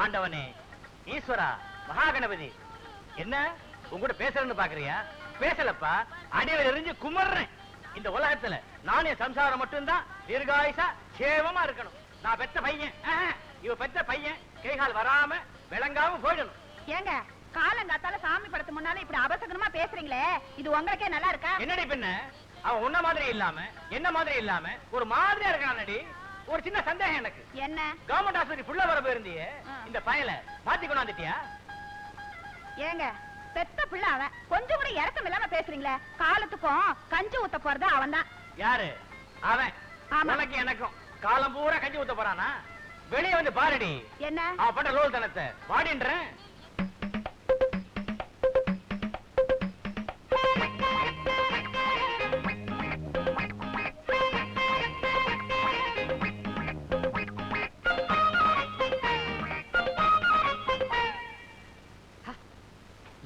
ஆண்டவனே, ஈஸ்வரா, மகாகணபதி, என்ன உங்கூட பேசுறேன்னு பாக்குறியா? பேசலப்பா, அடியில எரிஞ்சு குமர்றேன். இந்த உலகத்துல நானே சம்சாரம் மட்டும்தான் தீர்காயுசா சேவமா இருக்கணும். நான் பெத்த பையன், இவ பெத்த பையன் கைகால் வராம விளங்காம போயிடணும். ஏங்க காலங்காத்தால சாமி படத்து முன்னால இப்படி அபசகனமா பேசுறீங்களே, இது உங்களுக்கே நல்லா இருக்கா? என்னடி பின்ன, அவன் உன்ன மாதிரி இல்லாம என்ன மாதிரி இல்லாம ஒரு மாதிரியா இருக்கானடி. ஒரு சின்ன சந்தேகம் எனக்கு. என்ன? கவர்மெண்ட் ஆஸ்பத்திரி புள்ள வர போயிருந்தியே, இந்த பயல மாத்தி கொண்டாந்துட்டியா? ஏங்க பெத்த பிள்ளை அவன், கொஞ்சம் கூட இறக்கம் இல்லாம பேசுறீங்களே. காலத்துக்கும் கஞ்சி ஊத்த போறது அவன் தான். யாரு அவன்? உனக்கு எனக்கும் காலம் பூரா கஞ்சி ஊத்த போறானா? வெளியே வந்து பாருடி. என்ன அவன் பண்ற லோல் தனத்தை வாடின்றேன்.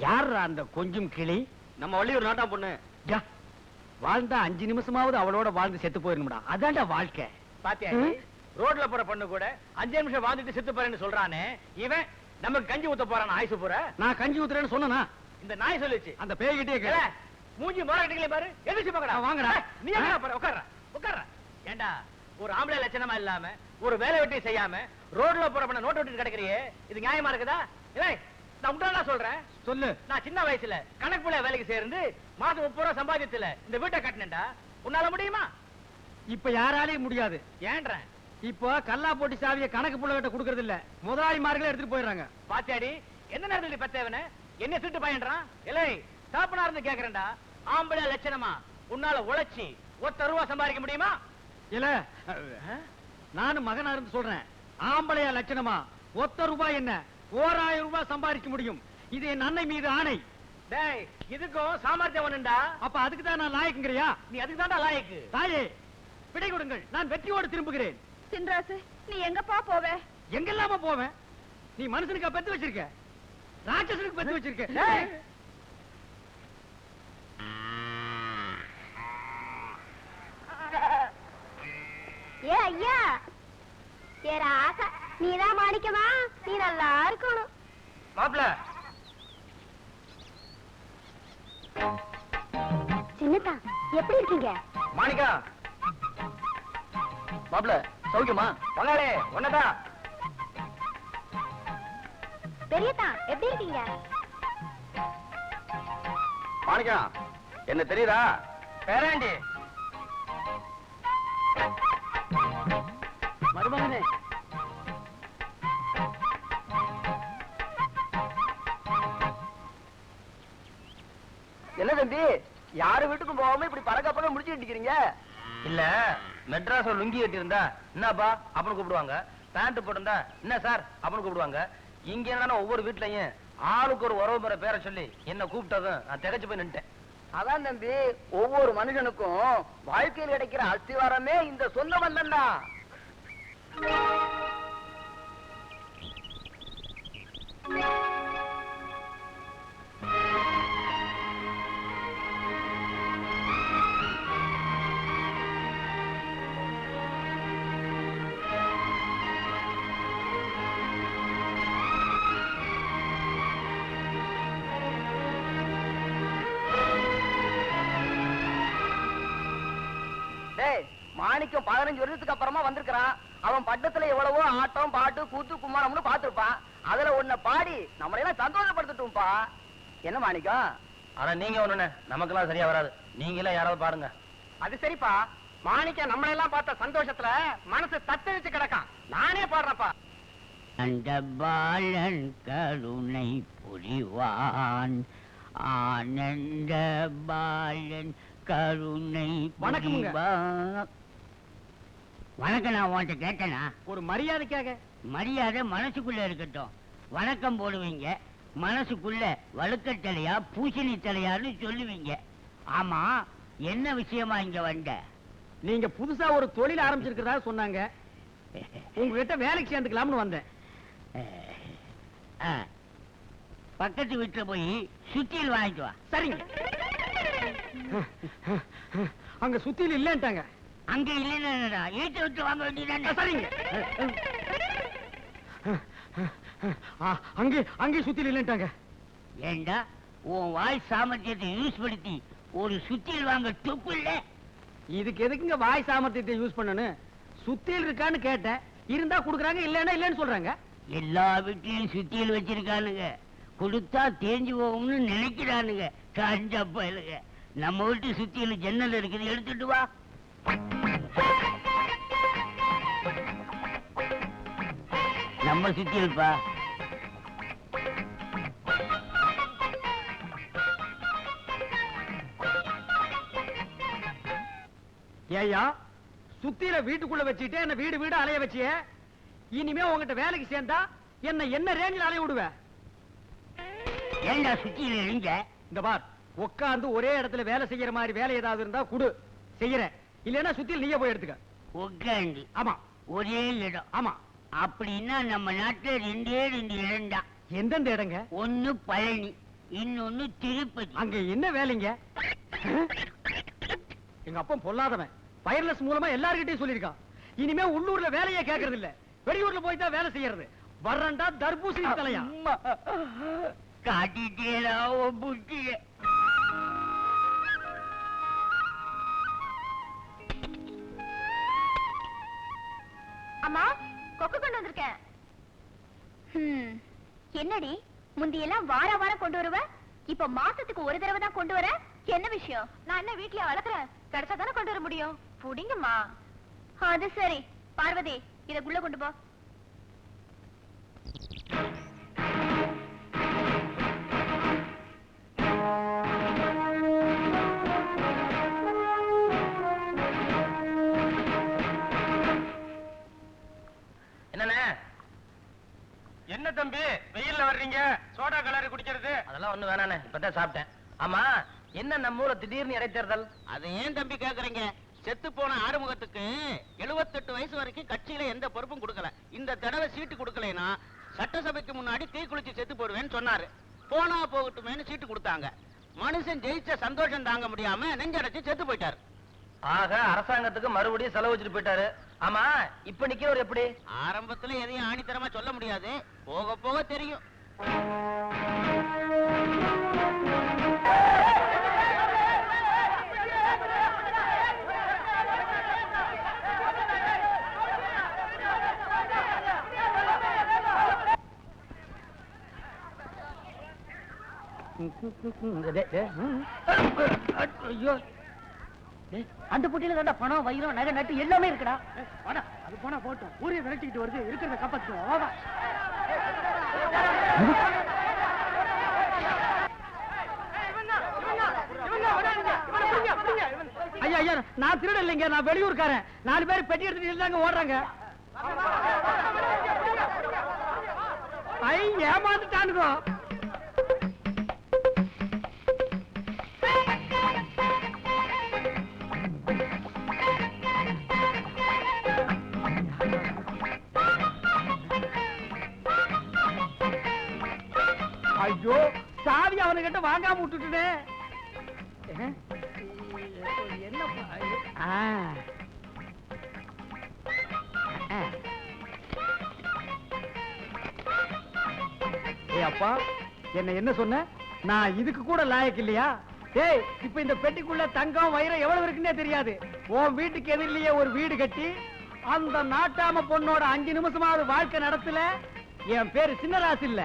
யாரா அந்த கொஞ்சம் கிளி? நம்ம வள்ளியூர் நாட்டா பொண்ணு. வாழ்ந்தா 5 நிமிஷமாவது அவளோட வாழ்ந்து செத்து போயிருந்தா, அதான்டா வாழ்க்கை. பாத்தியா, ரோட்ல போற பொண்ணு கூட 5 நிமிஷம் வாழ்ந்துட்டு செத்து போறேன்னு சொல்றானே, இவன் நமக்கு கஞ்சி ஊத்த போறான். ஆயுசு போற நான் கஞ்சி ஊத்துறேன்னு சொன்னா இந்த நாய் சொல்லுச்சு. அந்த பேய்கிட்டே கேள. மூஞ்சி மோரட்டிங்களே பாரு. எதிர்த்து பாக்கடா. வாங்கடா. நீ எங்க போற? உட்கார்ற. ஏண்டா ஒரு ஆம்பளை லட்சணமா இல்லாம ஒரு வேலை வெட்டி செய்யாம ரோட்ல போற பொண்ண நோட் விட்டு கிடக்குறியே, இது நியாயமா இருக்குதா? இல்லை, நான் உடனே சொல்றேன். சொல்லு. நான் சின்ன வயசுல கணக்கு புள்ள வேலைக்கு சேர்ந்து மாசம் 30 ரூபாய் சம்பாதித்துல இந்த வீட்டை கட்டினேன்டா. உன்னால முடியுமா? இப்ப யாராலையும் முடியாது. ஏன்றேன், இப்போ கல்லா போட்டி சாவிய கணக்கு புள்ள கிட்ட குடுக்கறது இல்ல, முதலாளிமார்களே எடுத்துட்டு போயிடுறாங்க. பாத்தியாடி என்ன நேரத்துல பத்தேவன என்ன திருட்டு பையன்றான்? இல்லை, தாப்பனா இருந்து கேக்குறேன்டா, ஆம்பளை லட்சணமா உன்னால உழைச்சி 1 ரூபாய் சம்பாதிக்க முடியுமா? இல்ல, நானும் மகனா இருந்து சொல்றேன், ஆம்பளையா லட்சணமா 1 ரூபாய் என்ன 1000 ரூபாய் சம்பாதிக்க முடியும். இது என் அன்னை மீது ஆணை. டேய், இதுக்கும் சாமர்த்தியம் ஒண்ணுடா. அப்ப அதுக்கு தான் நான் லாயக்குங்கறியா? நீ அதுக்கு தான்டா லாயக்கு. தாயே, விடை கொடுங்கள், நான் வெற்றியோடு திரும்புகிறேன். சின்ராசு, நீ எங்கப்பா போவே? எங்கெல்லாம போவேன்? நீ மனுஷனுக்கு பெத்து வச்சிருக்க, ராட்சசனுக்கு பெத்து வச்சிருக்க. ஏ ஐயா, ஏ ராசா, நீதான் மாணிக்கமா, நீ நல்லா இருக்கணும். மாப்ள, சின்னதா எப்படி இருக்கீங்க? மாணிக்கா. மாப்ள, சௌக்கியமா? பங்காளே, ஒன்னதா. பெரியதா எப்படி இருக்கீங்க? மாணிக்கா, என்ன தெரியுதா? பேராண்டி மருமகனே, என்ன தம்பி, யாரு வீட்டுக்கும் போகாம இப்படி பறக்கப்பட முடிச்சுட்டு இருக்கிறீங்க? இல்ல, மெட்ராஸ்ல லுங்கி கட்டி இருந்தா என்னப்பா அப்படின்னு கூப்பிடுவாங்க, பேண்ட் போட்டிருந்தா என்ன சார் அப்படின்னு கூப்பிடுவாங்க. இங்க என்னன்னா ஒவ்வொரு வீட்லயும் ஆளுக்கு ஒரு உறவு முறை பேரை சொல்லி என்ன கூப்பிட்டதும் நான் திகச்சு போய் நின்ட்டேன். அதான் தம்பி, ஒவ்வொரு மனுஷனுக்கும் வாழ்க்கையில் கிடைக்கிற அஸ்திவாரமே இந்த சொந்த பந்தம் தான். மாணிக்கம் 15 வருஷத்துக்கு அப்புறமா வந்திருக்கான். அவன் பட்டத்துல எவ்வளவோ ஆட்டம் பாட்டு கூத்து கும்மாளம்னு பாத்துருப்பான். அதுல ஒன்ன பாடி நம்மள எல்லாம் சந்தோஷப்படுத்தட்டும்பா. என்ன மாணிக்கம்? ஆனா நீங்க ஒண்ணு நமக்கெல்லாம் சரியா வராது, நீங்களே யாராவது பாடுங்க. அது சரிப்பா, மாணிக்கம் நம்மள எல்லாம் பார்த்த சந்தோஷத்துல மனசு தத்தளிச்சு கிடக்கான். நானே பாடுறப்பா. அந்த பாலன் கருணை புரிவான், ஆனந்த பாலன் கருணை புரிவான். வணக்கம். நான் உன்கிட்ட கேட்டேனா? ஒரு மரியாதைக்காக. மரியாதை மனசுக்குள்ள இருக்கட்டும். வணக்கம் போடுவீங்க, மனசுக்குள்ள வழுக்கத்தலையா பூசணி தலையான்னு சொல்லுவீங்க. ஆமா, என்ன விஷயமா இங்க வந்த? நீங்க புதுசா ஒரு தொழில் ஆரம்பிச்சிருக்கிறதா சொன்னாங்க, உங்ககிட்ட வேலைக்கு சேர்ந்துக்கலாம்னு வந்தேன். பக்கத்து வீட்டுல போய் சுத்தியல் வாங்கிட்டு வா. சரிங்க. அங்க சுத்தியல் இல்லன்ட்டாங்க. அங்க இல்லைன்னா ஈட்ட விட்டு வாங்க வேண்டியதானே? சரிங்க. அங்கே அங்கே சுத்தியில் இல்லைன்ட்டாங்க. ஏண்டா உன் வாய் சாமர்த்தியத்தை யூஸ் படுத்தி ஒரு சுத்தியல் வாங்க துப்பு இல்ல? இதுக்கு எதுக்குங்க வாய் சாமர்த்தியத்தை யூஸ் பண்ணணும்? சுத்தியில் இருக்கான்னு கேட்டேன், இருந்தா குடுக்குறாங்க, இல்லன்னா இல்லன்னு சொல்றாங்க. எல்லா வீட்லயும் சுத்தியல் வச்சிருக்கானுங்க, கொடுத்தா தேஞ்சு போகும்னு நினைக்கிறானுங்க. காஞ்சா பயலுங்க. நம்ம வீட்டு சுத்தியல் ஜன்னல் இருக்குது, எடுத்துட்டு வா. நம்ம சுத்தியல்பா. ஏயா சுத்தியில வீட்டுக்குள்ள வச்சுட்டு என்ன வீடு வீடு அலைய வச்சிய, இனிமே உங்ககிட்ட வேலைக்கு சேர்ந்தா என்ன ரேஞ்சில் அலைய விடுவ? ஏண்டா சுத்தியல் எழுங்க? இந்த பார், உட்கார்ந்து ஒரே இடத்துல வேலை செய்யற மாதிரி வேலை ஏதாவது இருந்தா குடு, செய்யறேன். இல்லன்னா சுத்தியில் நீயே போய் எடுத்துக்க. உட்காந்து ஆமா, ஒரே இடம். ஆமா. அப்படின்னா நம்ம நாட்டுல ரெண்டே இடம் தான். எந்தெந்த இடங்க? ஒண்ணு பழனி, இன்னொன்னு திருப்பதி. அங்க என்ன வேலைங்க? எங்க அப்பா பொல்லாதவன், வயர்லெஸ் மூலமா எல்லார்கிட்டயும் சொல்லிருக்கான். இனிமே உள்ளூர்ல வேலையே கேட்கறது இல்ல, வெளியூர்ல போய் தான் வேலை செய்யறது. வர்றண்டா தர்பூசணி தலையா. காட்டிட்டேடா உன் புத்திய. அம்மா, கொக்கு கொண்டு வந்திருக்கேன். என்னடி முந்தியெல்லாம் வாரம் கொண்டு வருவ, இப்ப மாசத்துக்கு ஒரு தடவை தான் கொண்டு வர? என்ன விஷயம்? நான் என்ன வீட்லயே வளர்க்கறேன், கிடைச்சா தானே கொண்டு வர முடியும். புடிங்கம்மா. அது சரி. பார்வதி, இதக்குள்ள கொண்டு போ. என்னண்ணே? என்ன தம்பி வெயில்ல வர்றீங்க, சோடா கலர் குடிக்கிறது? அதெல்லாம் ஒண்ணு வேணானே, இப்பதான் சாப்பிட்டேன். ஆமா, என்ன நம்ம ஊர்ல திடீர்னு இடைத்தேர்தல்? அதை ஏன் தம்பி கேக்குறீங்க? செத்து போன ஆறுமுகத்துக்கு 78 வயசு வரைக்கும் கட்சியில எந்த பொறுப்பும் கொடுக்கல. இந்த தடவை சீட்டு கொடுக்கலைன்னா சட்டசபைக்கு முன்னாடி தீ குளிச்சு செத்து போடுவேன்னு சொன்னாரு. போனா போகட்டுமேன்னு சீட்டு கொடுத்தாங்க. மனுஷன் ஜெயிச்ச சந்தோஷம் தாங்க முடியாம நெஞ்சடைச்சு செத்து போயிட்டாரு. ஆக அரசாங்கத்துக்கு மறுபடியும் செலவு வச்சுட்டு போயிட்டாரு. ஆமா, இப்ப நிக்கிறவர் எப்படி? ஆரம்பத்துல எதையும் ஆணித்தரமா சொல்ல முடியாது, போக போக தெரியும். ஐயோ, அந்த பொட்டியில தாண்டா பணம், வைரம், நகை, நட்டு எல்லாமே இருக்குடா. அது போனா போட்டும், ஊரிய விரட்டிக்கிட்டு வருது, இருக்கிறத காப்பாத்துவோம். ஐயா ஐயா, நான் திருட இல்லைங்க, நான் வெளியூர்காரன். 4 பேர் பெட்டி எடுத்துட்டு இருந்தாங்க, ஓடுறாங்க. ஐ, ஏமாந்துட்டானுங்க. ஐயோ, சாவி அவனுக்கிட்ட வாங்காம விட்டுட்டே. அப்பா, என்ன சொன்ன? நான் இதுக்கு கூட லாயக்கு இல்லையா? ஏய், இப்ப இந்த பெட்டிக்குள்ள தங்கம் வைரம் எவ்வளவு இருக்குன்னே தெரியாது. உன் வீட்டுக்கு எதிரிலேயே ஒரு வீடு கட்டி அந்த நாட்டாம பொண்ணோட 5 நிமிஷமாவது வாழ்க்கை நடத்தல. என் பேரு சின்னராசு இல்ல.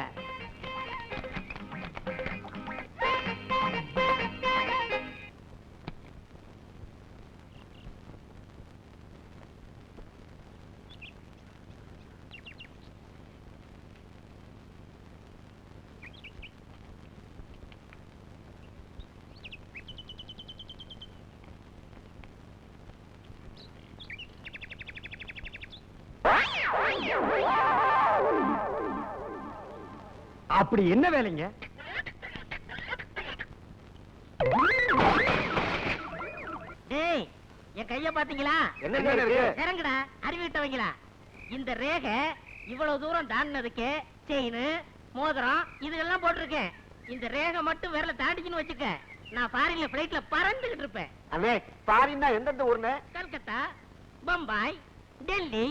அப்படி என்ன வேலைங்க? டேய், என் கைய பாத்தீங்களா? என்ன இருக்கு? இறங்குடா, அறிவிட்டவங்களா. இந்த ரேகை இவ்வளவு தூரம் தாண்டினதுக்கு செயின், மோதிரம் இதெல்லாம் போட்டிருக்கேன். இந்த ரேகை மட்டும் விரல தாண்டிச்சுன்னு வச்சுக்க, நான் ஃபாரின்ல பிளைட்ல பறந்துகிட்டு இருப்பேன். அண்ணே, பாரின்னா எந்தெந்த ஊர்னே? கல்கத்தா, பம்பாய், டெல்லி,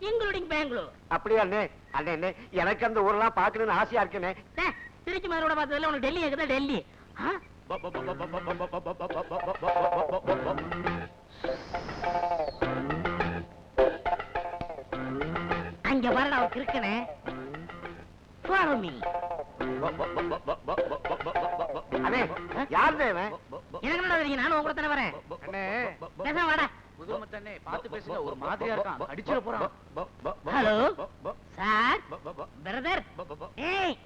இன்க்ளூடிங் பெங்களூர். அப்படியா அண்ணே? அண்ணே அண்ணே, எனக்கு அந்த ஊரெல்லாம் பார்க்கணும்னு ஆசையா இருக்குண்ணே. திருச்சி மதுரோட பார்த்ததுல உனக்கு டெல்லி இருக்குதா? டெல்லி அங்க பாருடா அவன் இருக்கனே. Follow me. அண்ணே, யாருண்ணே இவன்? எனக்கு என்னடா தெரியும்? நானும் உங்க தானே வரேன். அண்ணே, பேசாம வாடா. புதுமத்தண்ணே பார்த்து பேசுங்க, ஒரு மாதிரியா இருக்கான், அடிச்சிட போறான். Hello sir, brother. ஏய்,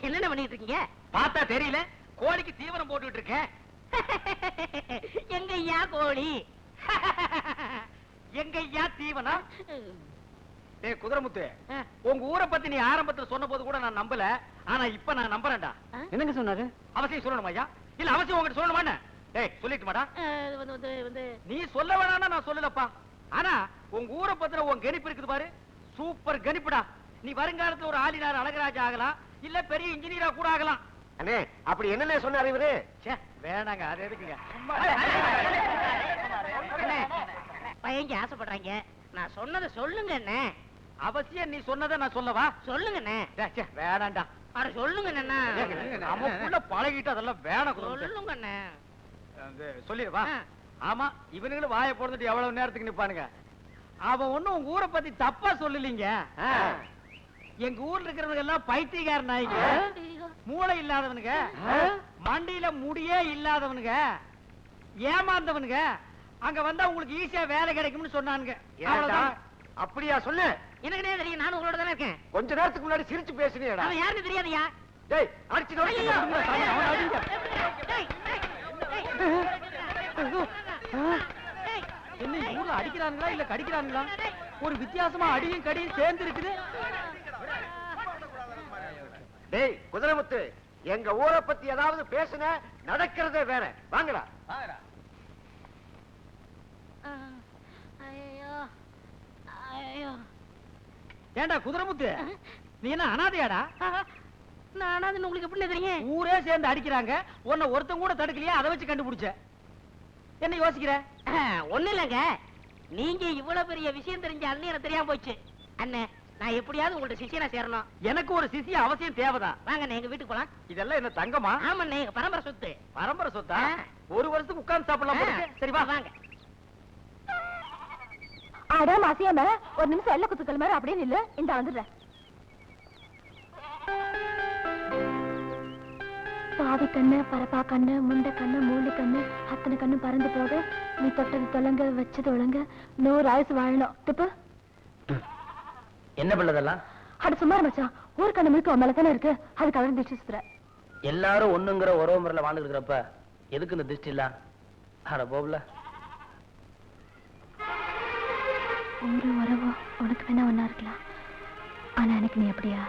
என்னென்ன பண்ணிட்டு இருக்கீங்க? பார்த்தா தெரியல, கோழிக்கு தீவனம் போட்டுட்டு இருக்கேன். எங்கய்யா கோழி? எங்கய்யா தீவனம்? டேய் குதிரமுத்து, உங்க ஊரை பத்தி நீ ஆரம்பத்துல சொன்ன போது கூட நான் நம்பல. ஆனா இப்ப நான் நம்புறேன்டா. என்னங்க சொன்னாரு? அவசியம் சொல்லணுமா ஐயா? இல்ல அவசியம் உங்ககிட்ட சொல்லணுமா? டேய் சொல்லிட்டுமாடா. நீ சொல்ல வேணாம்னா நான் சொல்லலப்பா. ஆனா உங்க ஊரை பத்தின உன் கணிப்பு இருக்குது பாரு, சூப்பர் கணிப்புடா. நீ வருங்காலத்துல ஒரு ஆளினார் அழகராஜா ஆகலாம், இல்ல பெரிய இன்ஜினியரா கூட ஆகலாம். அண்ணே, அப்படி என்னண்ணே சொன்னாரு இவரு? வேணாங்க, அது எதுக்குங்க? பையங்க ஆசைப்படுறாங்க, நான் சொன்னதை சொல்லுங்க அண்ணே. அவசியம் நீ சொன்னதை நான் சொல்லவா? சொல்லுங்க அண்ணே. வேணாண்டா. அட சொல்லுங்க அண்ணா. நமக்குள்ள பழகிட்டு அதெல்லாம் வேணாம். சொல்லுங்க அண்ணே. சொல்லிடுவா. ஆமா, இவனுங்களும் வாயை போடுறதுட்டு எவ்வளவு நேரத்துக்கு நிப்பானுங்க. அவன் ஒண்ணும் உங்க ஊரை பத்தி தப்பா சொல்லலீங்க. எங்க ஊர்ல இருக்கிறவங்க எல்லாம் பைத்தியக்கார நாய்ங்க, மூளை இல்லாதவனுங்க, மண்டியில முடியே இல்லாதவனுங்க, ஏமாந்தவனுங்க. அங்க வந்தா உங்களுக்கு ஈஸியா வேலை கிடைக்கும்னு சொன்னானுங்க. அப்படியா சொல்லு? எனக்கு என்ன தெரியும்? நானும் உங்களோட தானே இருக்கேன். கொஞ்ச நேரத்துக்கு முன்னாடி சிரிச்சு பேசுனீடா. அவன் யாருன்னு தெரியாதயா? டேய் அடிச்சு நோக்கி என்ன ஊர்ல அடிக்கிறாங்களா இல்ல கடிக்கிறாங்களா? ஒரு வித்தியாசமா அடியும் கடியும் சேர்ந்து இருக்குது. டேய் குதிரமுத்து, எங்க ஊரை பத்தி ஏதாவது பேசுன நடக்கிறதே வேற. வாங்கடா. ஏண்டா குதிரமுத்து, நீ என்ன அனாதையாடா? நானா உங்களுக்கு எப்படி தெரியும்? ஊரே சேர்ந்து அடிக்கிறாங்க, உன்னை ஒருத்தன் கூட தடுக்கலையா? அதை வச்சு கண்டுபிடிச்ச. என்ன யோசிக்கிற? ஒண்ணு இல்லங்க, நீங்க இவ்வளவு பெரிய விஷயம் தெரிஞ்ச அண்ணன் எனக்கு தெரியாம போச்சு. அண்ணே, நான் எப்படியாவது உங்கள்ட்ட சிஷியனா சேரணும். எனக்கு ஒரு சிசிய அவசியம் தேவைதான். வாங்க எங்க வீட்டுக்கு போலாம். இதெல்லாம் என்ன தங்கமா? ஆமாண்ணே, எங்க பரம்பரை சொத்து. பரம்பரை சொத்தா? ஒரு வருஷத்துக்கு உட்கார்ந்து சாப்பிடலாம். சரி வா. வாங்க. அட மாசியாம ஒரு நிமிஷம் எல்ல குத்துக்கள் மாதிரி அப்படியே நில்லு. இந்த வந்துடுறேன். பாவி கண்ணு, பரப்பா கண்ணு, முண்டை கண்ணு, மூலி கண்ணு, அத்தனை கண்ணு பறந்து போக, நீ தொட்டது தொலங்க, வச்சது ஒழுங்க, 100 ஆயுசு வாழணும். திப்பு என்ன பிள்ளதெல்லாம்? அட சும்மா மச்சான், ஊர் கண்ணு முழுக்க உன் மேலதானே இருக்கு. அதுக்கு அவன் திருஷ்டி சுத்துற. எல்லாரும் ஒண்ணுங்கிற ஒரே முறையில வாழ்ந்துட்டு இருக்கிறப்ப எதுக்கு இந்த திருஷ்டி இல்ல? அட போகல. ஒரு உறவோ உனக்கு வேணா ஒன்னா இருக்கலாம், ஆனா எனக்கு நீ அப்படியா?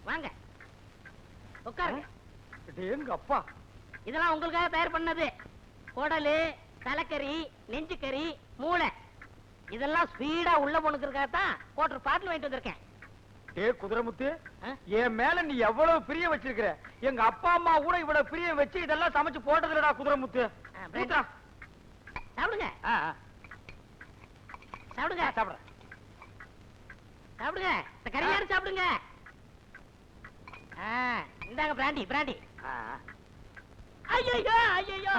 வாங்க உட்காருங்க. எங்க அப்பா, இதெல்லாம் உங்களுக்காக தயார் பண்ணது. குடலு, தலைக்கறி, நெஞ்சுக்கறி, மூளை, இதெல்லாம் ஸ்பீடா உள்ள போனுக்கிறதுக்காகத்தான் கோட்டர் பாட்டில் வாங்கிட்டு வந்திருக்கேன். குதிரமுத்து, என் மேல நீ எவ்வளவு பிரியம் வச்சிருக்கிற. எங்க அப்பா அம்மா கூட இவ்வளவு பிரியம் வச்சு இதெல்லாம் சமைச்சு போட்டதுலடா குதிரமுத்து. சாப்பிடுங்க சாப்பிடுங்க சாப்பிடுறேன். சாப்பிடுங்க, இந்த கறியாரு சாப்பிடுங்க. இந்தாங்க பிராண்டி பிராண்டி. ஐயோ ஐயோ ஐயோ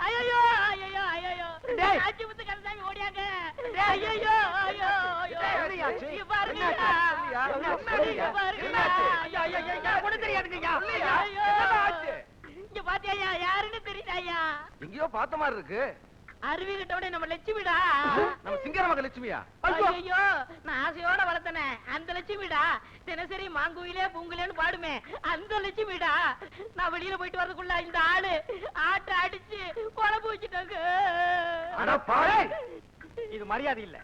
ஐயோ ஐயோ ஐயோ ஆச்சி முத்து கருசாமி ஓடியாங்க. ஐயோ ஐயோ ஐயோ பாருங்க இங்க பாத்தியா? யாருன்னு தெரியுதாயா? எங்கேயோ பார்த்த மாதிரி இருக்கு. அருவி கிட்டோட நம்ம லட்சுமிடா. நம்ம சிங்கரமக லட்சுமியா? ஐயோ, நான் ஆசையோட வளர்த்தனே அந்த லட்சுமிடா. தினசரி மாங்குயிலே பூங்குலேன்னு பாடுமே அந்த லட்சுமிடா. நான் வெளியில போயிட்டு வரதுக்குள்ள இந்த ஆளு ஆட்ட அடிச்சு குழம்பு வச்சுட்டாங்க. இது மரியாதை இல்ல,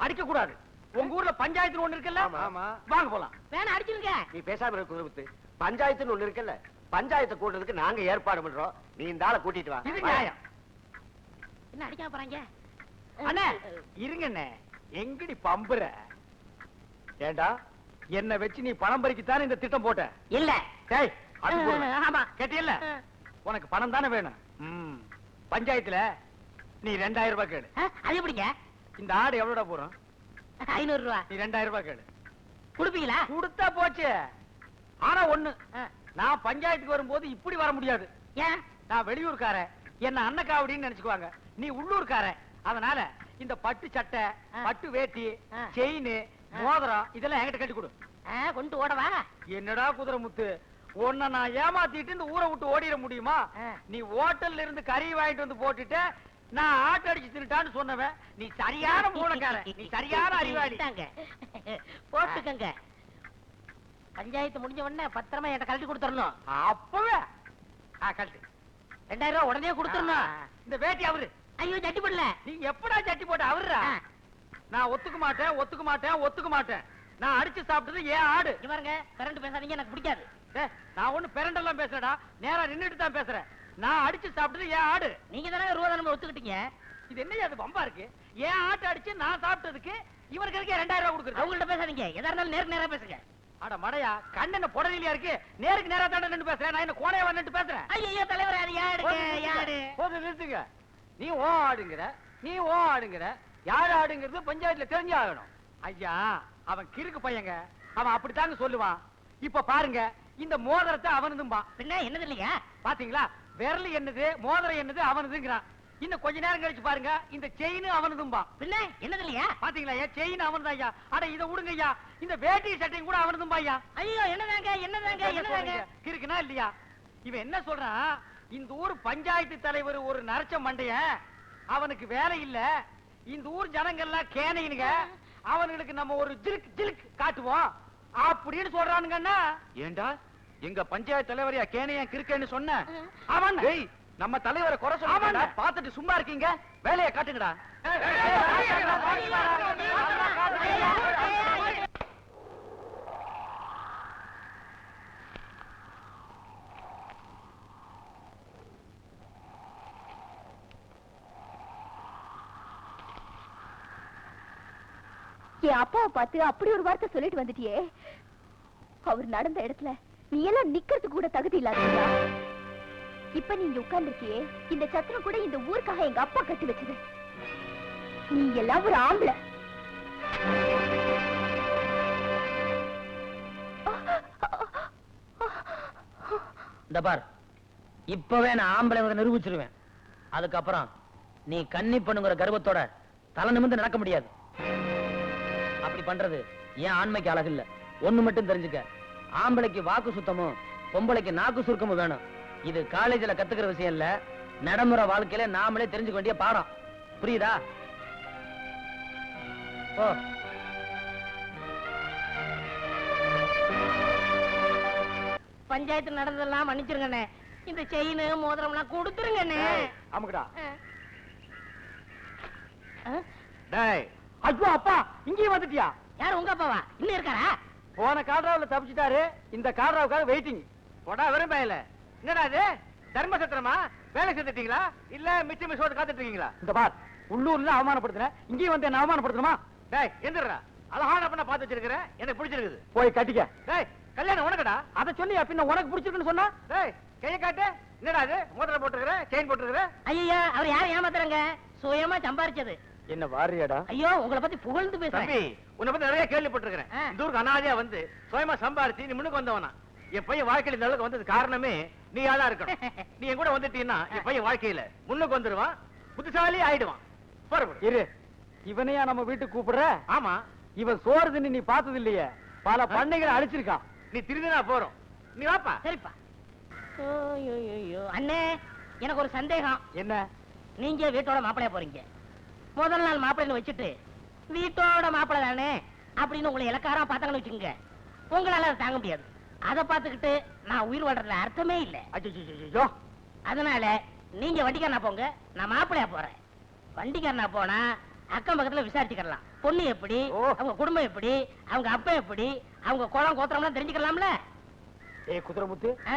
அடிக்க கூடாது. உங்க ஊர்ல பஞ்சாயத்து ஒண்ணு இருக்குல்ல? ஆமா. வாங்க போலாம். வேணா அடிச்சிருங்க. நீ பேசாம இருக்க குருபத்து. பஞ்சாயத்துன்னு ஒண்ணு இருக்குல்ல, பஞ்சாயத்தை கூட்டுறதுக்கு நாங்க ஏற்பாடு பண்றோம். நீ இந்த ஆளை கூட்டிட்டு வா. இது நியாயம். என்ன அடிக்காம போறாங்க? அண்ணே இருங்க அண்ணே, எங்கடி பம்புற? ஏண்டா என்ன வச்சு நீ பணம் பறிக்கத்தானே இந்த திட்டம் போட்ட? இல்ல. டேய் அது போடுங்க. ஆமா. கேட்டியல்ல? உனக்கு பணம் தானே வேணும். பஞ்சாயத்துல நீ 2000 ரூபாய் கேளு. அது எப்படிங்க? இந்த ஆடு எவ்வளவுடா போறோம்? 500 ரூபா. நீ 2000 ரூபாய் கேளு. குடுப்பீங்களா? கொடுத்தா போச்சு. ஆனா ஒண்ணு, நான் பஞ்சாயத்துக்கு வரும்போது இப்படி வர முடியாது. ஏன்? நான் வெளியூர்காரன், என்ன அன்னக்காவடின்னு நினைச்சுக்குவாங்க. நீ உள்ளூர்காரன், அதனால இந்த பட்டு சட்டை, பட்டு வேட்டி, செயின், மோதிரம் இதெல்லாம் என்கிட்ட கட்டி கொடு. கொண்டு ஓடவா? என்னடா குதிரை முத்து, உன்னை நான் ஏமாத்திட்டு இந்த ஊரை விட்டு ஓடிட முடியுமா? நீ ஹோட்டல்ல இருந்து கறி வாங்கிட்டு வந்து போட்டுட்டு நான் ஆட்டு அடிச்சு தின்னுட்டான்னு சொன்னவன் நீ சரியான மூலக்காரன், நீ சரியான அறிவாளி. போட்டுக்கங்க. பஞ்சாயத்து முடிஞ்ச உடனே பத்திரமா என்கிட்ட கழட்டி கொடுத்துடணும். அப்பவே கழட்டு. 2000 ரூபா உடனே கொடுத்துடணும். இந்த வேட்டி அவரு. ஐயோ சட்டி போடல. நீ எப்படா சட்டி போட்ட அவருடா? நான் ஒத்துக்க மாட்டேன், ஒத்துக்க மாட்டேன், ஒத்துக்க மாட்டேன். நான் அடிச்சு சாப்பிட்டது ஏன் ஆடு. இங்க பாருங்க, கரண்ட் பேசாதீங்க, எனக்கு பிடிக்காது. நான் ஒண்ணு பெரண்டெல்லாம் பேசுறேடா, நேரா நின்னுட்டு தான் பேசுறேன். நான் அடிச்சு சாப்பிட்டது ஏன் ஆடு. நீங்க தானே ரூபா நம்ம ஒத்துக்கிட்டீங்க. இது என்ன அது பம்பா இருக்கு? ஏன் ஆட்டு அடிச்சு நான் சாப்பிட்டதுக்கு இவருக்கு இருக்கே 2000 ரூபாய் கொடுக்குறது. அவங்கள்ட்ட பேசாதீங்க, எதா இருந்தாலும் நேருக்கு நேரா பேசுங்க. அட மடையா, கண்ணென்ன புடலியா இருக்கு, நேருக்கு நேரா தாண்ட நின்னு பேசுறேன். நான் என்ன கோணையா நின்னு பேசுறேன்? ஐயோ தலைவர், அது யாரு? போது நிறுத்துங்க. நீ ஓ ஆடுங்கிற, நீ ஓ ஆடுங்கிற, யார் ஆடுங்கிறது பஞ்சாயத்துல தெரிஞ்சு ஆகணும். ஐயா அவன் கிறுக்கு பையங்க, அவன் அப்படித்தாங்க சொல்லுவான். இப்ப பாருங்க, இந்த மோதிரத்தை அவனதும்பா. பின்ன என்னது இல்லையா? பாத்தீங்களா, விரல் என்னது மோதிரம் என்னது அவனதுங்கிறான். இன்னும் கொஞ்ச நேரம் கழிச்சு பாருங்க, இந்த செயின் அவனதும்பா. பின்ன என்னது இல்லையா? பாத்தீங்களா, ஏன் செயின் அவனதான் ஐயா. அட இதை விடுங்க ஐயா, இந்த வேட்டி சட்டையும் கூட அவனதும்பா ஐயா. ஐயோ என்னதாங்க? கிறுக்குனா இல்லையா? இவன் என்ன சொல்றான், இந்த ஊர் பஞ்சாயத்து தலைவர் ஒரு நரச்ச மண்டைய, அவனுக்கு வேலை இல்ல, இந்த ஊர் ஜனங்கள்லாம் கேனையினுங்க, அவனுக்கு நம்ம ஒரு ஜிலுக் ஜிலுக் காட்டுவோம் அப்படின்னு சொல்றானுங்கன்னா. ஏண்டா எங்க பஞ்சாயத்து தலைவரையா கேனையா கிறுக்கன்னு சொன்ன? அவன் நம்ம தலைவரை குறை சொல்ல பாத்துட்டு சும்மா இருக்கீங்க, வேலையை காட்டுங்கடா. என் அப்பாவை பார்த்து அப்படி ஒரு வார்த்தை சொல்லிட்டு வந்துட்டியே, அவர் நடந்த இடத்துல நீ எல்லாம் நிக்கிறதுக்கு கூட தகுதி இல்லாதீங்களா? இப்ப நீங்க உட்கார்ந்துருக்கியே, இந்த சத்திரம் கூட இந்த ஊருக்காக எங்க அப்பா கட்டி வச்சது. நீ எல்லாம் ஒரு ஆம்பளை. இந்த பார், இப்பவே நான் ஆம்பளை நிரூபிச்சிருவேன். அதுக்கப்புறம் நீ கன்னி பண்ணுங்கிற கர்வத்தோட தலை நிமிர்ந்து நடக்க முடியாது. அப்படி பண்றது ஏன் ஆண்மைக்கு அழகு இல்ல. ஒண்ணு மட்டும் தெரிஞ்சுக்க, ஆம்பளைக்கு வாக்கு சுத்தமும் பொம்பளைக்கு நாக்கு சுருக்கமும் வேணும். இது காலேஜ்ல கத்துக்கிற விஷயம் இல்ல, நடைமுறை வாழ்க்கையில நாமளே தெரிஞ்சுக்க வேண்டிய பாடம். புரியுதா? ஓ பஞ்சாயத்து நடந்ததெல்லாம் மன்னிச்சிருங்கண்ணே. இந்த செயின் மோதிரம் எல்லாம் கொடுத்துருங்கண்ணே. ஆமாடா. டேய் ஐயோ அப்பா, இங்கேயும் வந்துட்டியா? யார் உங்க அப்பாவா? இன்னும் இருக்காரா? போன காட்ராவுல தப்பிச்சிட்டாரு, இந்த காட்ராவுக்காக வெயிட்டிங். போடா வெறும் பயல. என்னடா இது தர்ம சத்திரமா? வேலை செஞ்சுட்டீங்களா இல்ல மிச்ச மிச்சோட காத்துட்டு இருக்கீங்களா? இந்த பார், உள்ளூர்ல அவமானப்படுத்துற, இங்கேயும் வந்து என்ன அவமானப்படுத்தணுமா? டேய் எந்திரா, அழகான பண்ண பார்த்து வச்சிருக்கிறேன், எனக்கு பிடிச்சிருக்குது, போய் கட்டிக்க. டேய் கல்யாணம் உனக்குடா, அதை சொல்லியா பின்ன உனக்கு பிடிச்சிருக்குன்னு சொன்னா? டேய் கையை காட்டு. என்னடா அது மோதிரம் போட்டுருக்கிற, செயின் போட்டுருக்கிற? ஐயா அவர் யாரும் ஏமாத்துறாங்க, சுயமா சம்பாரிச்சது. என்ன வாரியாடா? ஐயோ உங்களை பத்தி புகழ்ந்து பேசுறேன். தம்பி, உன்னை பத்தி நிறைய கேள்விப்பட்டிருக்கிறேன். இந்த ஊருக்கு அனாதையா வந்து சுயமா சம்பாரிச்சு நீ முன்னுக்கு வந்தவனா. என் பையன் வாழ்க்கையில இந்த அளவுக்கு வந்தது காரணமே நீ ஆளா இருக்கணும். நீ என் கூட வந்துட்டீன்னா என் பையன் வாழ்க்கையில முன்னுக்கு வந்துருவான், புத்திசாலி ஆயிடுவான். இரு, இவனையா நம்ம வீட்டுக்கு கூப்பிடுற? ஆமா, இவன் சோறு தின்னு நீ பார்த்தது இல்லையே, பல பண்ணைகளை அழிச்சிருக்கான். நீ திருந்தினா போறோம், நீ வாப்பா. சரிப்பா. அண்ணே எனக்கு ஒரு சந்தேகம். என்ன? நீங்க வீட்டோட மாப்பிளைய போறீங்க, முதல் நாள் மாப்பிள்ளைன்னு வச்சுட்டு வீட்டோட மாப்பிள்ளை தானே அப்படின்னு உங்களை இலக்காரம் பார்த்தாங்கன்னு வச்சுக்கோங்க, உங்களால அதை தாங்க முடியாது. அதை பார்த்துக்கிட்டு நான் உயிர் வாழ்றதுல அர்த்தமே இல்லை. அச்சோ, அதனால நீங்க வண்டிக்காரனா போங்க, நான் மாப்பிள்ளையா போறேன். வண்டிக்காரனா போனா அக்கம் பக்கத்துல விசாரிச்சுக்கலாம். பொண்ணு எப்படி, ஓ. அவங்க குடும்பம் எப்படி, அவங்க அப்பா எப்படி, அவங்க குளம் கோத்திரம்லாம் தெரிஞ்சுக்கலாம்ல. ஏய் குதிரைமுத்து, ஆ?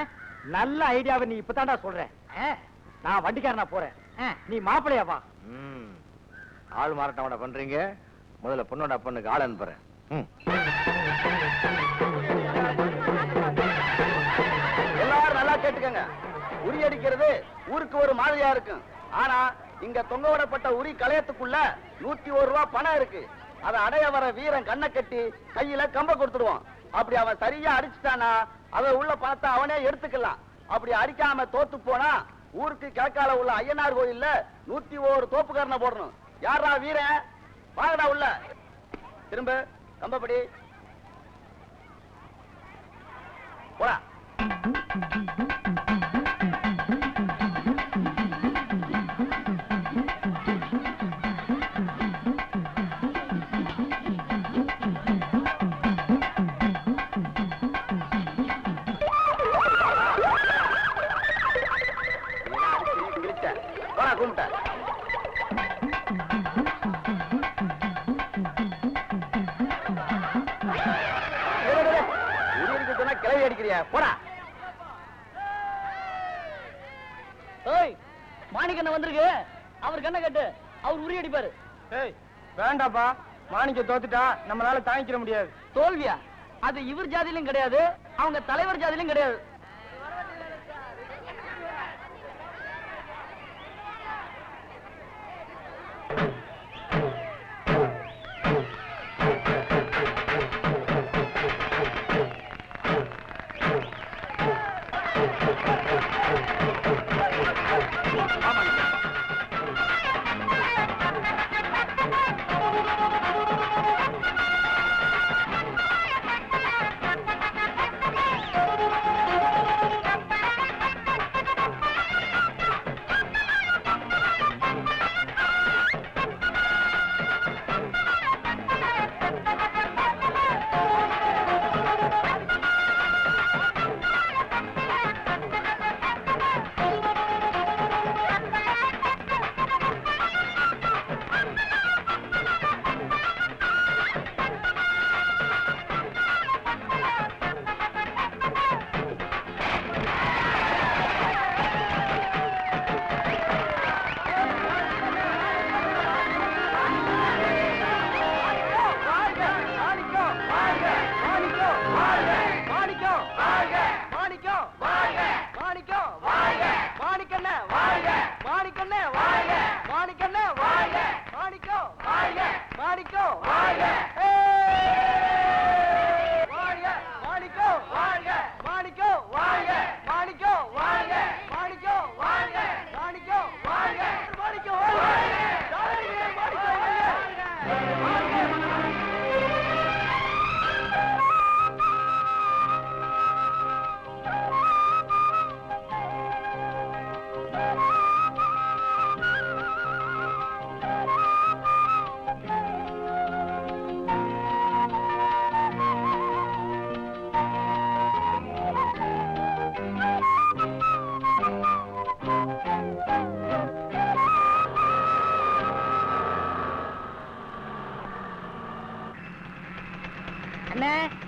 நல்ல ஐடியாவை நீ இப்பதான்டா சொல்ற. ஆ, நான் வண்டிக்காரனா போறேன், ஆ. நீ மாப்பிளையா வா. ஆள் மாறாட்டோட பண்றீங்க. முதல்ல பொண்ணோட அப்பனுக்கு ஆள் அனுப்புறேன். எல்லாரும் நல்லா கேட்டுக்கங்க. உரி அடிக்கிறது ஊருக்கு ஒரு மாதிரியா இருக்கும். ஆனா இங்க தொங்க விடப்பட்ட உரி கலையத்துக்குள்ள 101 ரூபாய் பணம் இருக்கு. அதை அடைய வர வீரன் கண்ணை கட்டி கையில கம்ப கொடுத்துடுவான். அப்படி அவன் சரியா அடிச்சுட்டானா அவ உள்ள பணத்தை அவனே எடுத்துக்கலாம். அப்படி அடிக்காம தோத்து போனா ஊருக்கு கிழக்கால உள்ள ஐயனார் கோயில்ல 101 தோப்புக்காரனை போடணும். யாரா வீரன்? வாங்கடா உள்ள. திரும்ப கம்பப்படி போடா. போடா கும்பிட்ட. கிளவி அடிக்கிறியா? போடா. மாணிக்கண்ண வந்திருக்கு, அவர் கண்ணை கட்டு, அவர் உரி அடிப்பாரு. வேண்டாப்பா, மாணிக்க தோத்துட்டா நம்மளால தாங்கிக்கிற முடியாது. தோல்வியா? அது இவர் ஜாதியிலும் கிடையாது, அவங்க தலைவர் ஜாதியிலும் கிடையாது.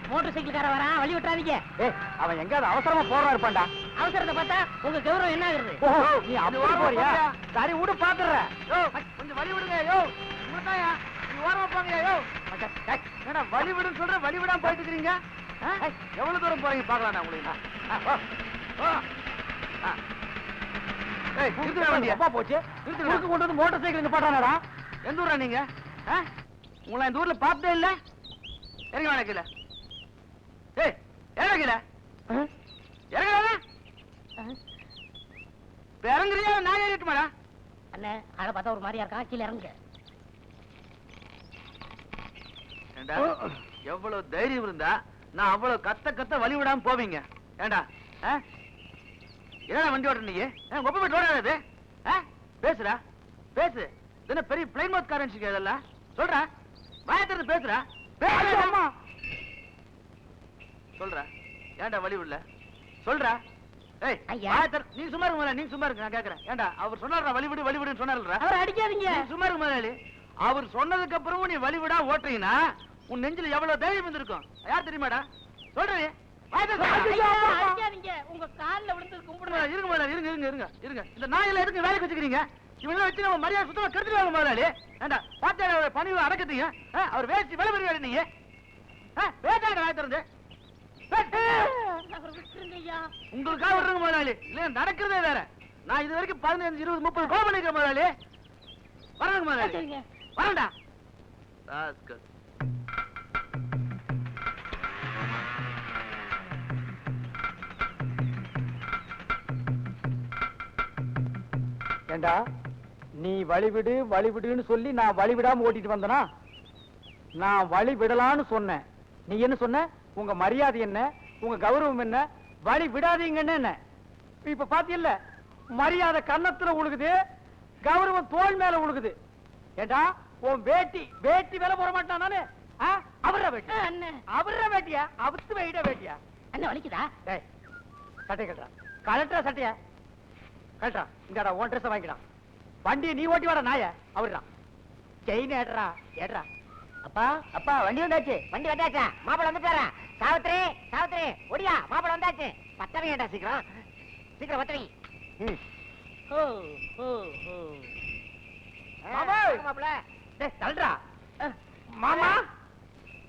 மோட்டார் சைக்கிள்கார வரான், வழி விட்டுறாதீங்க. அவன் எங்காவது அவசரமா போறா இருப்பான்டா. அவசரத்தை பார்த்தா உங்க கௌரவம் என்ன ஆகுறது? நீ அப்படி போறியா? சரி விடு பாத்துறேன். கொஞ்சம் வழி விடுங்க. யோ உங்களுக்காயா நீ ஓரமா போங்க. யோ என்னடா வழி விடுன்னு சொல்ற, வழி விடாம போயிட்டு இருக்கீங்க. எவ்வளவு தூரம் போறீங்க பாக்கலாம் உங்களுக்கு. அப்பா போச்சு, கொண்டு வந்து மோட்டார் சைக்கிள் இங்க பாட்டானடா. எந்த ஊரா நீங்க? உங்களை இந்த ஊர்ல பார்த்தே இல்ல. இறங்க வேணா கீழே. ஏய் இறங்க கீழே. இறங்க. இறங்குறியா? நான் ஏறிட்டுமாடா. அண்ணே, ஆளை பார்த்தா ஒரு மாதிரியா இருக்கான், கீழே இறங்குங்க. எவ்வளவு தைரியம் இருந்தா நான் அவ்வளவு கத்த வழி விடாம போவீங்க. ஏண்டா என்ன வண்டி ஓட்டுற நீ? ஒப்ப போய் ஓடாது. பேசுறா பேசு. என்ன பெரிய பிளைன் மவுத் காரன்ஸ் இதெல்லாம் சொல்ற? வாயத்திலிருந்து பேசுறா. சொல்ற ஏண்டா வழி விடல? சொல்றா. ஏய் ஐயா. நீ சும்மா இருக்க, நீ சும்மா இருக்க. நான் கேக்குறேன். ஏண்டா அவர் சொன்னாரா வழி விடுன்னு சொன்னாரா? அவரை அடிக்காதீங்க. சும்மா இருக்க முதலாளி. அவர் சொன்னதுக்கு அப்புறமும் நீ வழிவிடா ஓட்டுறீங்கன்னா உன் நெஞ்சில எவ்வளவு தைரியம் இருந்திருக்கும் யார் தெரியுமாடா சொல்றேன் அடிக்காதீங்க, உங்க கால்ல விழுந்து கும்பிடுறேன். இருங்க முதலாளி, இருங்க இருங்க இருங்க இருங்க. இந்த நாயெல்லாம் எதுக்கு வேலைக்கு வச்சுக்கிறீங்க? இவெல்லாம் வச்சு நம்ம மரியாதை சுத்தமா கெடுத்துருவாங்க முதலாளி. ஏண்டா பாத்தியா பணிவு அடக்கத்தீங்க? அவர் வேஸ்ட் விலை பெரிய நீங்க வேட்டாங்க வாய் திறந்து அவரை விட்டுருங்க ஐயா. உங்களுக்காக விடுறங்க முதலாளி. இல்ல நடக்கிறதே வேற. நான் இது வரைக்கும் 15, 20, 30 கோபம் பண்ணிருக்கேன் முதலாளி. வரங்க முதலாளி, சரிங்க. வரண்டா. ஏண்டா நீ வழிவிடு வழிவிடுன்னு சொல்லி நான் வழிவிடாம ஓட்டிட்டு வந்தனா? நான் வழி விடலான்னு சொன்னேன். நீ என்ன சொன்ன? உங்க மரியாதை என்ன, உங்க கௌரவம் என்ன, வழி விடாதீங்கன்னு என்ன? இப்ப பாத்தியல்ல, மரியாதை கன்னத்துல உழுகுது, கௌரவம் தோல் மேல உழுகுது. ஏண்டா உன் வேட்டி மேல போட மாட்டான் நானு? அவர வேட்டி, அண்ணன் அவர வேட்டியா? அவுத்து வைட வேட்டியா? அண்ணன் வலிக்குதா? டேய் சட்டை கட்டுறா, கலட்டா சட்டையா கட்டுறா. இங்கடா உன் ட்ரெஸ் வாங்கிடா. வண்டியை நீ ஓட்டி வாடா நாய. அவர்தான் செயின் ஏடுறா ஏடுறா. அப்பா அப்பா வண்டி வந்தாச்சு. வண்டி வந்தாச்சா? மாப்பிள வந்துட்டாரா? சாவித்திரி சாவித்திரி ஒடியா, மாப்பிள வந்தாச்சு. பத்தவை ஏண்டா சீக்கிரம் சீக்கிரம் பத்தவை. ஓ ஓ ஓ மாமா! மாப்பிள டேய் தள்ளுடா. மாமா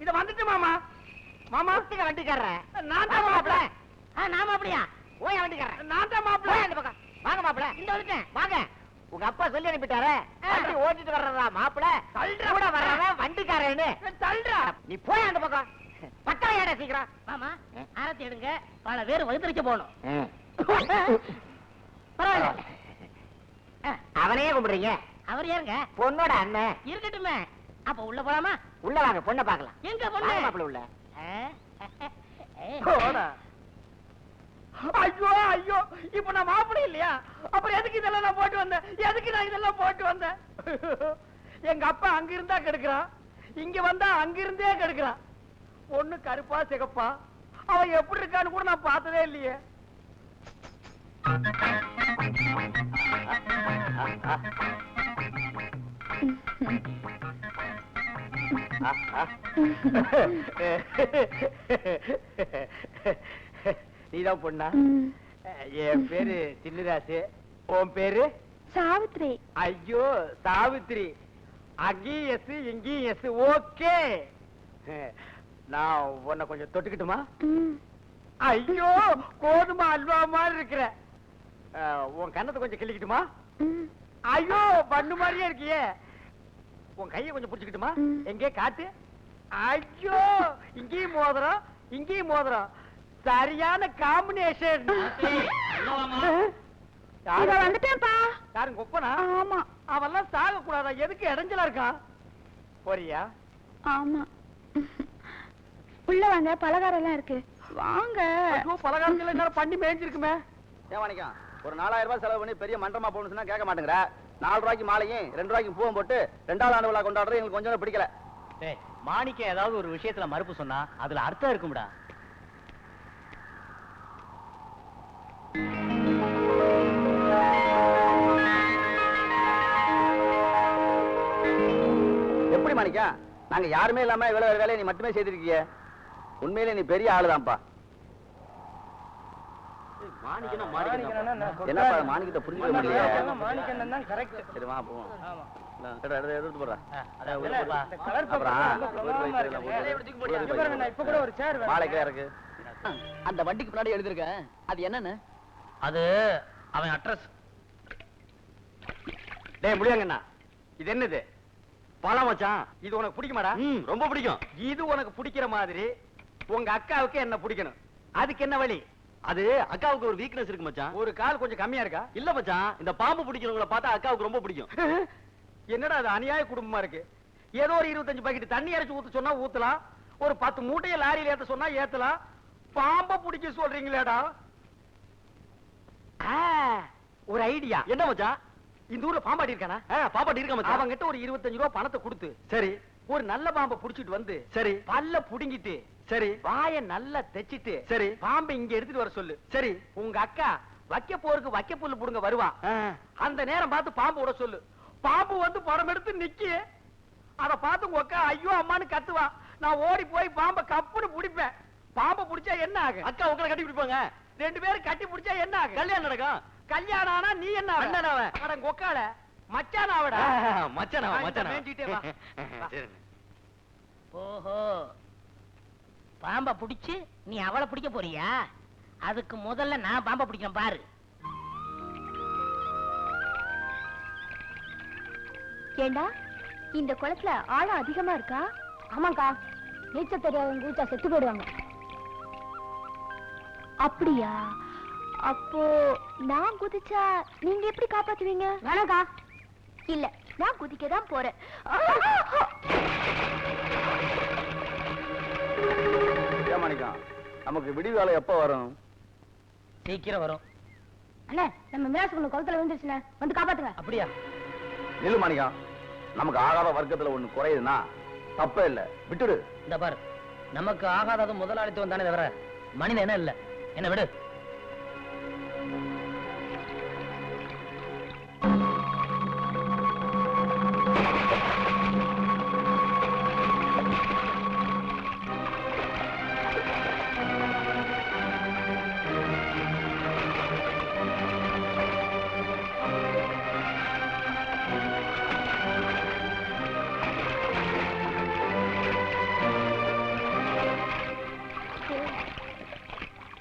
இத வந்துட்டு மாமா. மாமா சீக்கிரம் வண்டிக்காரர். நான் தான் மாப்பிள. நாம அப்படியா? ஓய் வண்டிக்காரர். நான் தான் மாப்பிள. போய் அந்த பக்கம் வாங்க மாப்பிள. இந்த வந்துட்டேன் வாங்க. உங்க அப்பா சொல்லி அனுப்பிட்டாரு வண்டி ஓட்டிட்டு வர்றதா மாப்பிள. தள்ளுடா. கூட வர்றவன் வண்டிக்காரன்னு. தள்ளுடா. நீ போய் அந்த பக்கம் பக்கம் ஏடா சீக்கிரம். மாமா ஆரத்தி எடுங்க, பல பேர் வகுத்தரிக்க போகணும். பரவாயில்ல, அவனையே கும்பிடுறீங்க. அவர் யாருங்க? பொண்ணோட அண்ணன். இருக்கட்டுமே. அப்ப உள்ள போலாமா? உள்ள வாங்க, பொண்ணை பார்க்கலாம். எங்க பொண்ணு? மாப்பிள உள்ள. போடா. ஐயோ ஐயோ, இப்ப நான் மாப்பிளை இல்லையா? அப்புறம் எதுக்கு இதெல்லாம் நான் போட்டு வந்தேன்? எதுக்கு நான் இதெல்லாம் போட்டு வந்தேன்? எங்க அப்பா அங்க இருந்தா கெடுக்கிறான், இங்க வந்தா அங்க இருந்தே கெடுக்கிறான். பொண்ணு கருப்பா சிகப்பா, அவன் எப்படி இருக்கான்னு கூட நான் பார்த்ததே இல்லையே. நீதான் பொண்ணா? என் பேரு சின்னராசு. உன் பேரு? சாவித்ரி. ஐயோ சாவித்ரி, அங்கேயும் எஸ் இங்கேயும் எஸ். ஓகே, நான் உன்னை கொஞ்சம் தொட்டுக்கிட்டுமா? ஐயோ கோதுமை அல்வா மாதிரி இருக்கிற. உன் கண்ணத்தை கொஞ்சம் கிள்ளிக்கிட்டுமா? ஐயோ பண்ணு மாதிரியே இருக்கியே. உன் கையை கொஞ்சம் புடிச்சுக்கிட்டுமா? எங்கே காட்டு. ஐயோ இங்கேயும் மோதிரம் இங்கேயும் மோதிரம், சரியான காம்பினேஷன். வந்துட்டேன்ப்பா. யாரும் கொப்பனா? ஆமா அவெல்லாம் சாக கூடாதா? எதுக்கு இடைஞ்சலா இருக்கான்? போறியா? ஆமா. உள்ள வாங்க, பலகாரம் எல்லாம் இருக்கு. வாங்க. பலகாரத்துல என்ன பண்ணி மேய்ஞ்சிருக்குமே. ஏன் வாணிக்கம், ஒரு 4000 ரூபாய் செலவு பண்ணி பெரிய மண்டபமா போகணும்னு சொன்னா கேட்க மாட்டேங்கிற. 4 ரூபாய்க்கு மாலையும் 2 ரூபாய்க்கு பூவும் போட்டு 2வது ஆண்டு விழா கொண்டாடுறது எங்களுக்கு கொஞ்சம் பிடிக்கல. மாணிக்க ஏதாவது ஒரு விஷயத்துல மறுப்பு சொன்னா அதுல அர்த்தம் இருக்கும்டா. எப்படி மாணிக்கம், நாங்க யாருமே இல்லாம இவ்வளவு வேலையை நீ மட்டுமே செய்திருக்கீங்க. உண்மையிலே நீ பெரிய ஆளுதான்ப்பா. என்னப்பா மாணிக்கத்தை புரிஞ்சுக்க முடியல. சரி வா போவோம். எடுத்து போடுறா. மாலைக்கா இருக்கு. அந்த வண்டிக்கு முன்னாடி எழுதிருக்க அது என்னன்னு? அது அவன் அட்ரஸ். டேய் முடியாங்கண்ணா, இது என்னது? பழம் மச்சான். இது உனக்கு பிடிக்குமாடா? ரொம்ப பிடிக்கும். இது உனக்கு பிடிக்கிற மாதிரி உங்க அக்காவுக்கு என்ன பிடிக்கணும். அதுக்கு என்ன வழி? அது அக்காவுக்கு ஒரு வீக்னஸ் இருக்கு மச்சான். ஒரு கால் கொஞ்சம் கம்மியா இருக்கா? இல்ல மச்சான், இந்த பாம்பு பிடிக்கிறவங்கள பார்த்தா அக்காவுக்கு ரொம்ப பிடிக்கும். என்னடா அது அநியாய குடும்பமா இருக்கு. ஏதோ ஒரு 25 பாக்கெட் தண்ணி அரைச்சு ஊத்த சொன்னா ஊத்தலாம், ஒரு 10 மூட்டையை லாரியில ஏத்த சொன்னா ஏத்தலாம். பாம்ப பிடிக்க சொல்றீங்களேடா. ஒரு ஐடியா. என்ன மச்சான்? இந்த ஊர்ல பாம்பாடி இருக்கானா? பாப்பாட்டி இருக்க மச்சான். அவங்கிட்ட ஒரு 25 ரூபாய் பணத்தை கொடுத்து சரி ஒரு நல்ல பாம்பை புடிச்சிட்டு வந்து சரி பல்ல புடுங்கிட்டு சரி வாய நல்லா தெச்சிட்டு சரி பாம்பை இங்க எடுத்துட்டு வர சொல்லு. சரி உங்க அக்கா வைக்க போருக்கு வைக்க புல்லு புடுங்க வருவான். அந்த நேரம் பார்த்து பாம்பு விட சொல்லு. பாம்பு வந்து படம் எடுத்து நிக்கி அத பார்த்து உங்க அக்கா ஐயோ அம்மான்னு கத்துவா. நான் ஓடி போய் பாம்பை கப்புன்னு பிடிப்பேன். பாம்பை பிடிச்சா என்ன ஆகும்? அக்கா உங்களை கட்டி பிடிப்பாங்க. 2 பேரும் கட்டி பிடிச்சா என்ன ஆகும்? கல்யாணம் நடக்கும். கல்யாணம் ஆனா நீ என்ன ஆவ? அண்ணனாவ. அட கொக்கால மச்சான் ஆவடா. மச்சானா மச்சானா. மேஞ்சிட்டே வா. சரி. ஓஹோ, பாம்பை பிடிச்சு நீ அவளை பிடிக்க போறியா? அதுக்கு முதல்ல நான் பாம்பை பிடிக்கிறேன் பாரு. ஏண்டா இந்த குளத்துல ஆழம் அதிகமா இருக்கா? ஆமாக்கா, நீச்சல் தெரியாதவங்க குதிச்சா செத்து போயிடுவாங்க. அப்படியா? அப்போ நான் குதிச்சா நீங்க எப்படி காப்பாத்துவீங்க? வேணாக்கா. இல்ல, நான் குதிக்க தான் போறேன். ஏமாணிக்கம், நமக்கு விடிகாலை எப்ப வரும்? சீக்கிரம் வரும். அண்ணே, நம்ம மிராசு பொண்ணு குளத்துல விழுந்துருச்சுண்ணே, வந்து காப்பாத்துங்க. அப்படியா? நில்லு மாணிக்கம், நமக்கு ஆகாத வர்க்கத்துல ஒண்ணு குறையுதுன்னா தப்பே இல்ல, விட்டுடு. இந்த பாரு, நமக்கு ஆகாதது முதலாளித்துவம் தானே தவிர மனிதன் என்ன இல்ல. என்ன விடு.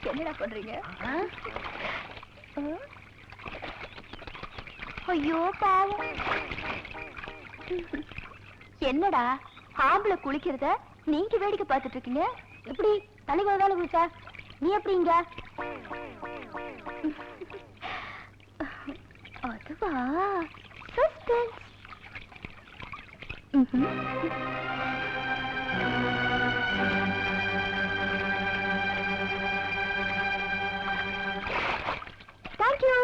என்னடா பண்றீங்க? ஐயோ பாவம். என்னடா ஆம்பளை குளிக்கிறத நீங்க வேடிக்கை பார்த்துட்டு இருக்கீங்க? எப்படி தலைக்கு ஒரு வேலை குளிச்சா? நீ எப்படிங்க? அதுவா, சஸ்பென்ஸ். Thank you.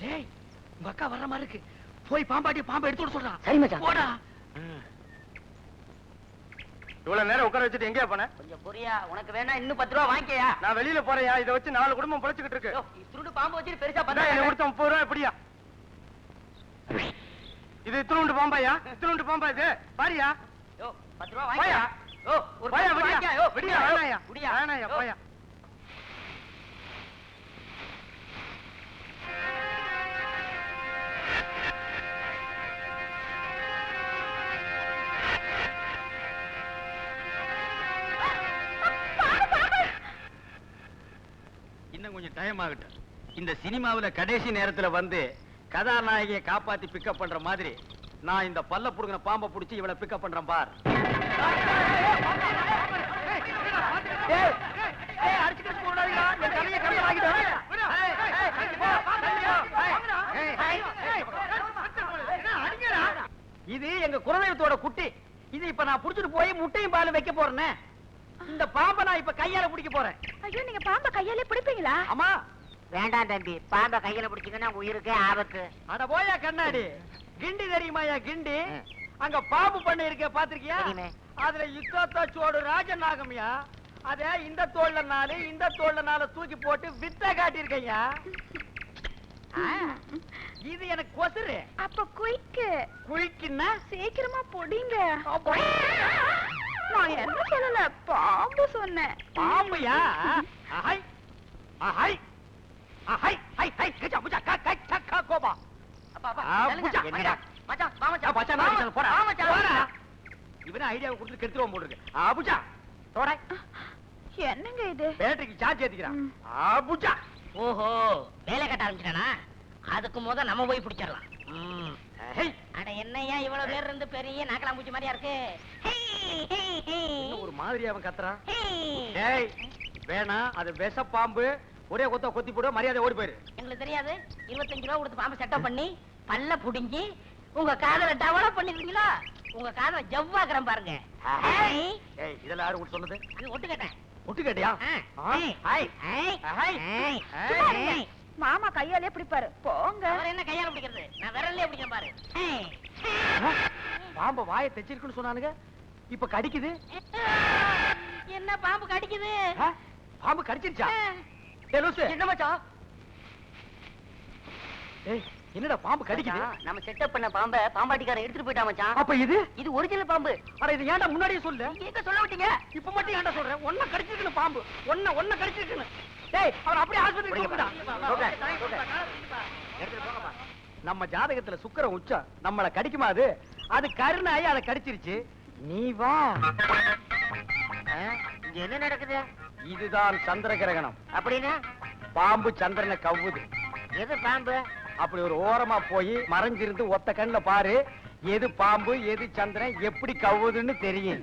டேய், உங்க அக்கா வர்ற மாதிரி இருக்கு. போய் பாம்பாட்டி பாம்பை எடுத்து விட சொல்றான். சரி மச்சான். போடா. இவ்வளவு நேரம் உட்கார வச்சுட்டு எங்கேயா போன? கொஞ்சம் பொரியா, உனக்கு வேணா இன்னும் 10 ரூபா வாங்கிக்கயா? நான் வெளியில போறேன். இதை வச்சு 4 குடும்பம் பிழைச்சுக்கிட்டு இருக்கு. திருடு பாம்பு வச்சு பெருசா அதான் எனக்கு கொடுத்த 30 ரூபா எப்படியா? இது இத்தினுண்டு பாம்பாயா? இத்தினுண்டு பாம்பா இது? பாரியா? 10 ரூபா போயா? வாங்கிக்கயா? ஒரு போயா, 10 ரூபா விடியா? வாங்கிக்கயா? விடியா, வேணாயா? விடியா? வேணாயா, போயா. இன்னும் கொஞ்சம் டைம் ஆகட்டும். இந்த சினிமாவுல கடைசி நேரத்துல வந்து கதாநாயகியை காப்பாத்தி பிக்கப் பண்ற மாதிரி நான் இந்த பல்ல புடுங்கின பாம்பை புடிச்சு இவளை பிக்கப் பண்றேன் பார். இது எங்க குலதெய்வத்தோட குட்டி. இது இப்ப நான் புடிச்சிட்டு போய் முட்டையும் பாலும் வைக்க போறேன்னு. இந்த பாம்பை நான் இப்ப கையால பிடிக்க போறேன். ஐயோ, நீங்க பாம்பை கையாலே பிடிப்பீங்களா? ஆமா. வேண்டாம் தம்பி, பாம்பை கையில பிடிச்சீங்கன்னா உயிருக்கே ஆபத்து. அட போயா கண்ணாடி. கிண்டி தெரியுமாயா கிண்டி? அங்க பாம்பு பண்ணை இருக்க பாத்திருக்கியா? தெரியுமே. அதுல யுத்தத்தோடு ராஜநாகம்யா. அத இந்த தோல்ல 4 இந்த தோல்ல 4 தூக்கி போட்டு வித்த காட்டியிருக்கையா. இது எனக்கு கொசுரு. அப்ப குயிக்கு குயிக்குன்னா சீக்கிரமா பொடிங்க. நான் என்ன சொல்லல, பாம்பு சொன்னேன். பாம்பையா? அஹை அஹை அஹை ஹை ஹை கச்சா புச்சா கா கா கா கா கோபா. புச்சா என்னடா மச்சான், வா மச்சான். மச்சான் நான் அடிச்சது போடா. வா மச்சான். போடா. இவனே ஐடியாவை கொடுத்து கெடுத்துருவோம் போல இருக்கு. புச்சா போடா. என்னங்க இது? பேட்டரிக்கு சார்ஜ் ஏத்திக்கிறான். புச்சா. ஓஹோ, வேலை கட்ட ஆரம்பிச்சிட்டானா? அதுக்கு முத நம்ம போய் பிடிச்சிடலாம். அட என்னையா இவ்வளவு பேர் இருந்து பெரிய நாக்கலாம்பூச்சி மாதிரியா இருக்கு ஒரு மாதிரி அவன் கத்துறான். ஹேய். ஏய் வேணா அது விஷ பாம்பு, ஒரே கொத்த கொத்தி போட மரியாதை ஓடி போயிரு. எங்களுக்கு தெரியாது 25 ரூபா கொடுத்து பாம்பு செட்டப் பண்ணி பல்ல புடுங்கி உங்க காதல டெவலப் பண்ணிருக்கீங்களா? உங்க காதல ஜவ்வாக்குறேன் பாருங்க. ஹேய். ஏய் இதெல்லாம் யாரு உன்கிட்ட சொன்னது? அது ஒட்டு கேட்டேன். ஒட்டு கேட்டியா? Hey. Hi hey. Hi. Hey. சும்மா இருங்க. ஹேய். மாமா கையாலே பிடிப்பாரு போங்க. அவர் என்ன கையால பிடிக்கிறது? நான் விரல்லே பிடிக்கிறேன் பாரு. ஹேய். பாம்பு வாயை தைச்சிருக்குன்னு சொன்னானுங்க, இப்ப கடிக்குது. என்ன பாம்பு கடிக்குது? ஆ? பாம்பு கடிச்சிருச்சா? ஏய் லூசு. என்ன மச்சான்? ஏய் என்னடா பாம்பு கடிக்குது? நம்ம செட்டப் பண்ண பாம்பை பாம்பாட்டிக்காரன் எடுத்துட்டு போயிட்டா மச்சான். அப்ப இது இது ஒரிஜினல் பாம்பு. அட இது ஏன்டா முன்னாடியே சொல்லு? நீங்க எங்க சொல்ல விட்டீங்க? இப்ப மட்டும் ஏன்டா சொல்றேன்? ஒன்ன கடிச்சிருக்குன்னு பாம்பு, ஒன்ன கடிச்சிருக்குன்னு. டேய் அவன் அப்படியே ஆஸ்பத்திரிக்கு போடா. நம்ம ஜாதகத்துல சுக்கிரன் உச்சம், நம்மள கடிக்குமா அது? அது கருணாயி அதை கடிச்சிருச்சு. நீ வா. இங்க என்ன நடக்குது? இதுதான் சந்திர கிரகணம். அப்படின்னா பாம்பு சந்திரனை கவ்வுது. எது பாம்பு? அப்படி ஒரு ஓரமா போய் மறைஞ்சிருந்து ஒத்த கண்ணுல பாரு, எது பாம்பு எது சந்திரன் எப்படி கவ்வுதுன்னு தெரியும்.